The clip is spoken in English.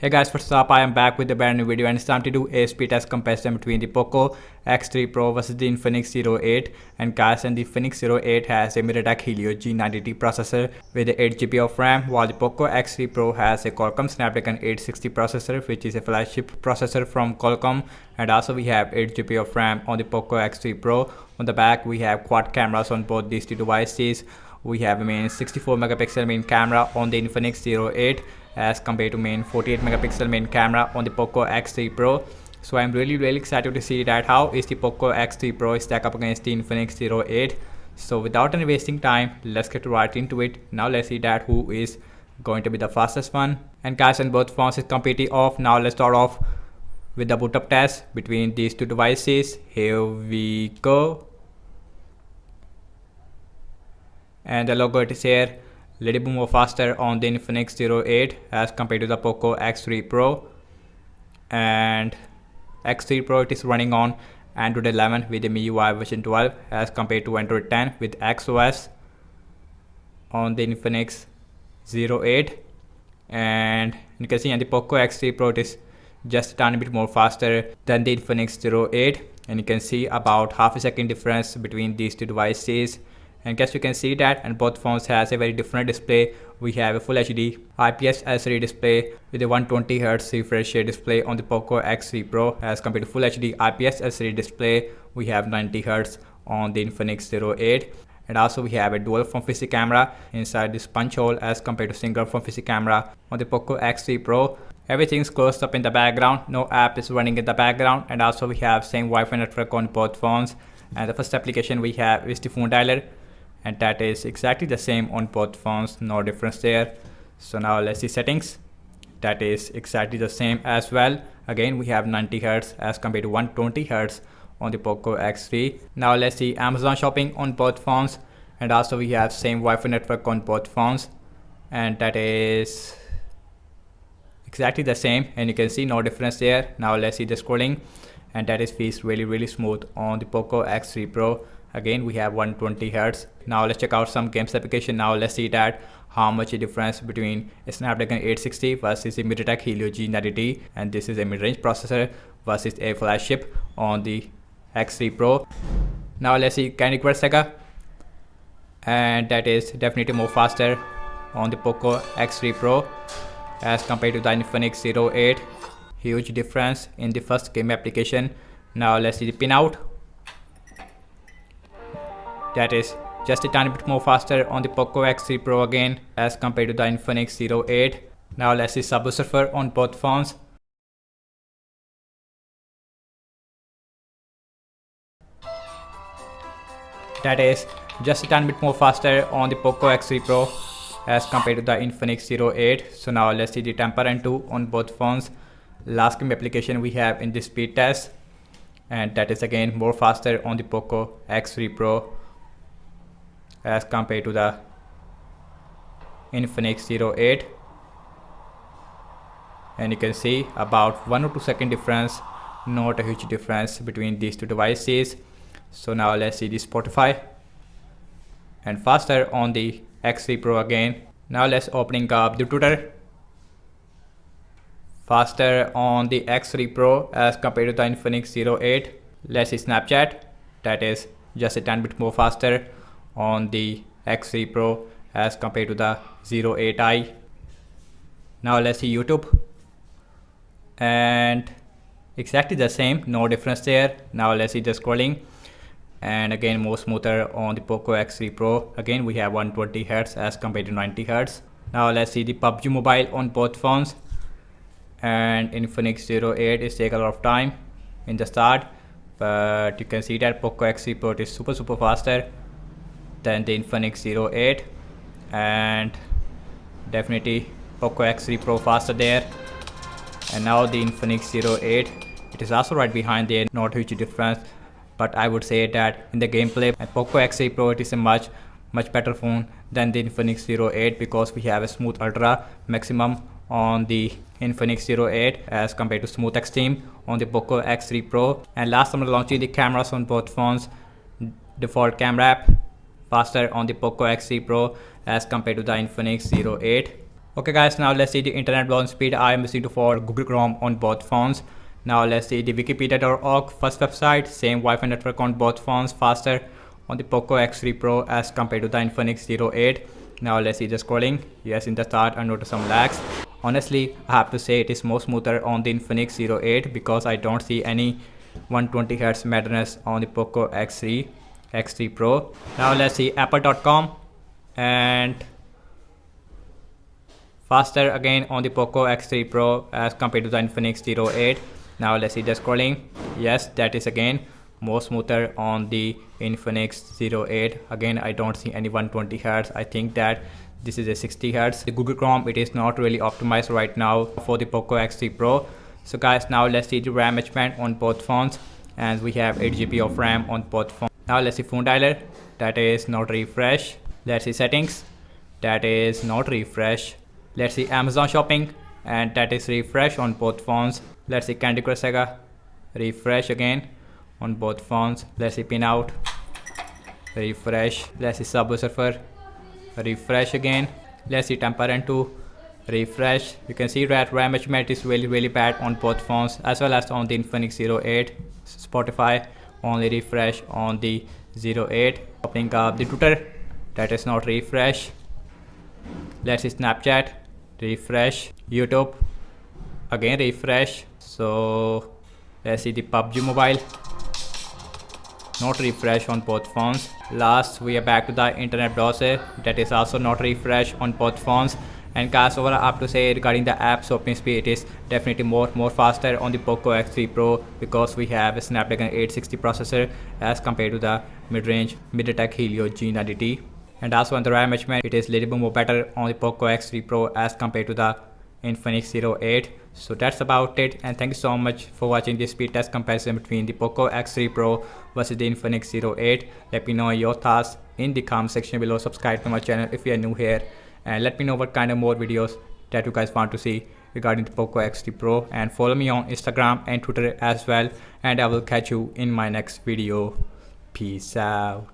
Hey guys, what's up? I am back with a brand new video and it's time to do a speed test comparison between the Poco X3 Pro versus the Infinix Zero 8. And guys, and the Infinix Zero 8 has a Mediatek Helio G90T processor with 8 GB of RAM, while the Poco X3 Pro has a Qualcomm Snapdragon 860 processor, which is a flagship processor from Qualcomm. And also we have 8 GB of RAM on the Poco X3 Pro. On the back we have quad cameras on both these two devices. We have a main 64 megapixel main camera on the Infinix Zero 8 as compared to main 48 megapixel main camera on the Poco X3 Pro. So I'm really excited to see that how is the Poco X3 Pro stack up against the Infinix Zero 8. So without any wasting time, let's get right into it. Now let's see that who is going to be the fastest one. And guys, on both phones is completely off. Now let's start off with the boot up test between these two devices. Here we go. And the logo it is here, little bit more faster on the Infinix Zero 8 as compared to the Poco X3 Pro. And X3 Pro it is running on Android 11 with the MIUI version 12 as compared to Android 10 with XOS on the Infinix Zero 8. And you can see on the Poco X3 Pro it is just a tiny bit more faster than the Infinix Zero 8, and you can see about half a second difference between these two devices. And guess you can see that, and both phones has a very different display. We have a full HD IPS LCD display with a 120Hz refresh rate display on the Poco X3 Pro as compared to full HD IPS LCD display. We have 90Hz on the Infinix Zero 8. And also we have a dual front facing camera inside this punch hole as compared to single front facing camera on the Poco X3 Pro. Everything's closed up in the background, no app is running in the background, and also we have same Wi-Fi network on both phones. And the first application we have is the phone dialer, and that is exactly the same on both phones, no difference there. So now let's see settings. That is exactly the same as well. Again we have 90Hz as compared to 120Hz on the Poco X3. Now let's see Amazon shopping on both phones, and also we have same Wi-Fi network on both phones, and that is exactly the same, and you can see no difference there. Now let's see the scrolling, and that is feels really smooth on the Poco X3 Pro. Again we have 120Hz. Now let's check out some games application. Now let's see that how much a difference between a Snapdragon 860 versus a Mediatek Helio G90T, and this is a mid-range processor versus a flagship on the X3 Pro. Now let's see Candy Crush Saga, and that is definitely more faster on the Poco X3 Pro as compared to the Infinix Zero 8. Huge difference in the first game application. Now let's see the pinout. That is just a tiny bit more faster on the Poco X3 Pro again as compared to the Infinix Zero 8. Now let's see Subwoofer Surfer on both phones. That is just a tiny bit more faster on the Poco X3 Pro as compared to the Infinix Zero 8. So now let's see the Temper N2 on both phones. Last game application we have in this speed test, and that is again more faster on the Poco X3 Pro as compared to the Infinix Zero 8. And you can see about 1 or 2 second difference, not a huge difference between these two devices. So now let's see the Spotify, and faster on the X3 Pro again. Now let's opening up the Twitter. Faster on the X3 Pro as compared to the Infinix Zero 8. Let's see Snapchat. That is just a tiny bit more faster on the X3 Pro as compared to the Zero 8i. Now let's see YouTube, and exactly the same, no difference there. Now let's see the scrolling, and again more smoother on the Poco X3 Pro. Again we have 120Hz as compared to 90Hz. Now let's see the Pubg Mobile on both phones, and Infinix Zero 8 is take a lot of time in the start, but you can see that Poco X3 Pro is super faster than the Infinix Zero 8, and definitely Poco X3 Pro faster there. And now the Infinix Zero 8, it is also right behind there, not huge difference, but I would say that in the gameplay Poco X3 Pro it is a much better phone than the Infinix Zero 8, because we have a smooth ultra maximum on the Infinix Zero 8 as compared to smooth extreme on the Poco X3 Pro. And last time launching the cameras on both phones, default camera app faster on the Poco X3 Pro as compared to the Infinix Zero 8. Okay guys, now let's see the internet browsing speed I am using for Google Chrome on both phones. Now let's see the wikipedia.org first website. Same Wi-Fi network on both phones, faster on the Poco X3 Pro as compared to the Infinix 08. Now let's see the scrolling. Yes, in the start I noticed some lags. Honestly, I have to say it is more smoother on the Infinix 08 because I don't see any 120Hz madness on the Poco X3 Pro. Now let's see apple.com, and faster again on the Poco X3 Pro as compared to the Infinix 08. Now let's see the scrolling. Yes, that is again more smoother on the Infinix 08. Again, I don't see any 120Hz. I think that this is a 60Hz. The Google Chrome, it is not really optimized right now for the Poco X3 Pro. So guys, now let's see the RAM management on both phones, and we have 8GB of RAM on both phones. Now let's see phone dialer, that is not refresh. Let's see settings, that is not refresh. Let's see Amazon shopping, and that is refresh on both phones. Let's see Candy Crush Saga, refresh again on both phones. Let's see Pinout, refresh. Let's see Subway Surfer, refresh again. Let's see Temperament 2, refresh. You can see that RAM management is really bad on both phones as well as on the Infinix 08. Spotify, only refresh on the 08. Opening up the Twitter, that is not refresh. Let's see Snapchat, refresh. YouTube, again refresh. So let's see the Pubg Mobile, not refresh on both phones. Last, we are back to the internet browser, that is also not refresh on both phones. And guys, overall I have to say regarding the apps opening speed, it is definitely more faster on the Poco X3 Pro because we have a Snapdragon 860 processor as compared to the mid-range Mediatek Helio G90T. And also on the RAM management, it is little bit more better on the Poco X3 Pro as compared to the Infinix 08. So that's about it, and thank you so much for watching this speed test comparison between the Poco X3 Pro versus the Infinix 08. Let me know your thoughts in the comment section below. Subscribe to my channel if you are new here, and let me know what kind of more videos that you guys want to see regarding the Poco X3 Pro, and follow me on Instagram and Twitter as well, and I will catch you in my next video. Peace out.